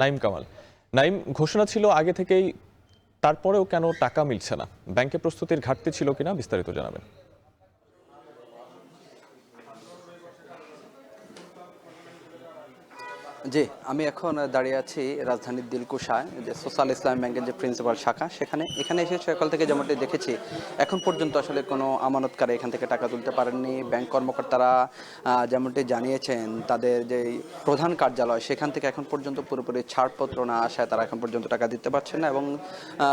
নাইম কামাল। নাইম, ঘোষণা ছিল আগে থেকেই, তারপরেও কেন টাকা মিলছে না? ব্যাংকে প্রস্তুতির ঘাটতি ছিল কিনা বিস্তারিত জানাবেন। জি, আমি এখন দাঁড়িয়ে আছি রাজধানীর দিলকুশায়, যে সোশ্যাল ইসলামী ব্যাংকের যে প্রিন্সিপাল শাখা সেখানে। এখানে এসে সকাল থেকে যেমনটি দেখেছি, এখন পর্যন্ত আসলে কোনো আমানতকারী এখান থেকে টাকা তুলতে পারেননি। ব্যাংক কর্মকর্তারা যেমনটি জানিয়েছেন, তাদের যে প্রধান কার্যালয় সেখান থেকে এখন পর্যন্ত পুরোপুরি ছাড়পত্র না আসায় তারা এখন পর্যন্ত টাকা দিতে পারছেন না, এবং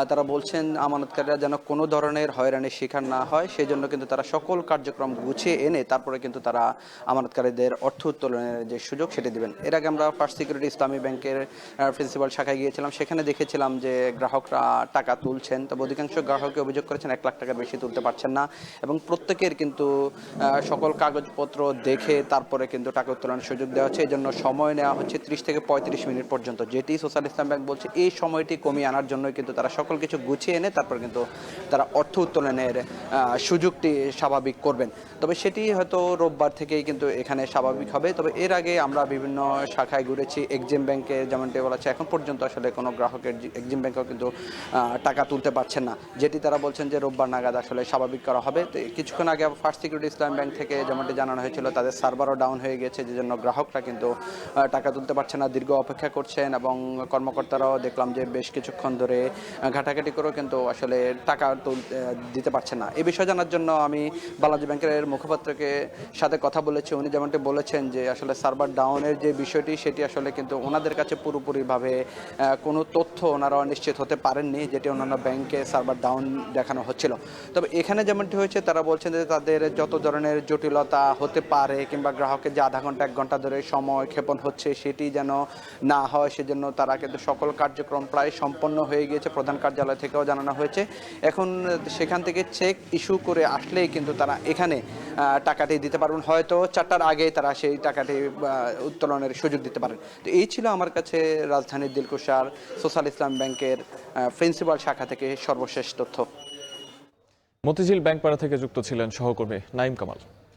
তারা বলছেন আমানতকারীরা যেন কোনো ধরনের হয়রানির শিকার না হয়, সেই জন্য কিন্তু তারা সকল কার্যক্রম গুছিয়ে এনে তারপরে কিন্তু তারা আমানতকারীদের অর্থ উত্তোলনের যে সুযোগ সেটি দেবেন। এর আগে আমরা ফার্স্ট সিকিউরিটি ইসলামী ব্যাংকের প্রিন্সিপাল শাখায় গিয়েছিলাম, সেখানে দেখেছিলাম যে গ্রাহকরা টাকা তুলছেন, তবে অধিকাংশ গ্রাহকই অভিযোগ করেছেন 1 লাখ টাকার বেশি তুলতে পারছেন না, এবং প্রত্যেকের কিন্তু সকল কাগজপত্র দেখে তারপরে কিন্তু টাকা উত্তোলনের সুযোগ দেওয়া হচ্ছে। এই জন্য সময় নেওয়া হচ্ছে 30 থেকে 35 মিনিট পর্যন্ত, যেটি সোশ্যাল ইসলাম ব্যাংক বলছে এই সময়টি কমিয়ে আনার জন্যই কিন্তু তারা সকল কিছু গুছিয়ে এনে তারপর কিন্তু তারা অর্থ উত্তোলনের সুযোগটি স্বাভাবিক করবেন। তবে সেটি হয়তো রোববার থেকেই কিন্তু এখানে স্বাভাবিক হবে। তবে এর আগে আমরা বিভিন্ন শাখায় ঘুরেছি, এক্সিম ব্যাংকে যেমনটি বলা হচ্ছে এখন পর্যন্ত আসলে কোনো গ্রাহকের এক্সিম ব্যাংকেও কিন্তু টাকা তুলতে পারছেন না, যেটি তারা বলছেন যে রোববার নাগাদ আসলে স্বাভাবিক করা হবে। তো কিছুক্ষণ আগে ফার্স্ট সিকিউরিটি ইসলাম ব্যাংক থেকে যেমনটি জানানো হয়েছিল, তাদের সার্ভারও ডাউন হয়ে গেছে, যে জন্য গ্রাহকরা কিন্তু টাকা তুলতে পারছে না, দীর্ঘ অপেক্ষা করছেন, এবং কর্মকর্তারাও দেখলাম যে বেশ কিছুক্ষণ ধরে ঘাটাঘাটি করেও কিন্তু আসলে টাকা দিতে পারছেন না। এই বিষয়ে জানার জন্য আমি বালাজি ব্যাংকের মুখপাত্রকে সাথে কথা বলেছি। উনি যেমনটি বলেছেন যে আসলে সার্ভার ডাউনের যে বিষয়টি সেটি আসলে কিন্তু ওনাদের কাছে পুরোপুরিভাবে কোনো তথ্য ওনারা নিশ্চিত হতে পারেননি, যেটি অন্যান্য ব্যাংকে সার্ভার ডাউন দেখানো হচ্ছিল। তবে এখানে যেমনটি হয়েছে, তারা বলছেন যে তাদের যত ধরনের জটিলতা হতে পারে কিংবা গ্রাহকের যে আধা ঘন্টা 1 ঘন্টা ধরে সময় ক্ষেপণ হচ্ছে সেটি যেন না হয়, সেজন্য তারা কিন্তু সকল কার্যক্রম প্রায় সম্পন্ন হয়ে গিয়েছে। প্রধান কার্যালয় থেকেও জানানো হয়েছে, এখন সেখান থেকে চেক ইস্যু করে আসলেই কিন্তু তারা এখানে টাকাটি দিতে পারবেন, হয়তো 4টার আগে তারা সেই টাকাটি উত্তোলনের সুযোগ দিতে পারেন। তো এই ছিল আমার কাছে রাজধানীর দিলকুশার সোশ্যাল ইসলাম ব্যাংকের প্রিন্সিপাল শাখা থেকে সর্বশেষ তথ্য। মতিঝিল ব্যাংকপাড়া থেকে যুক্ত ছিলেন সহকর্মী নাইম কামাল।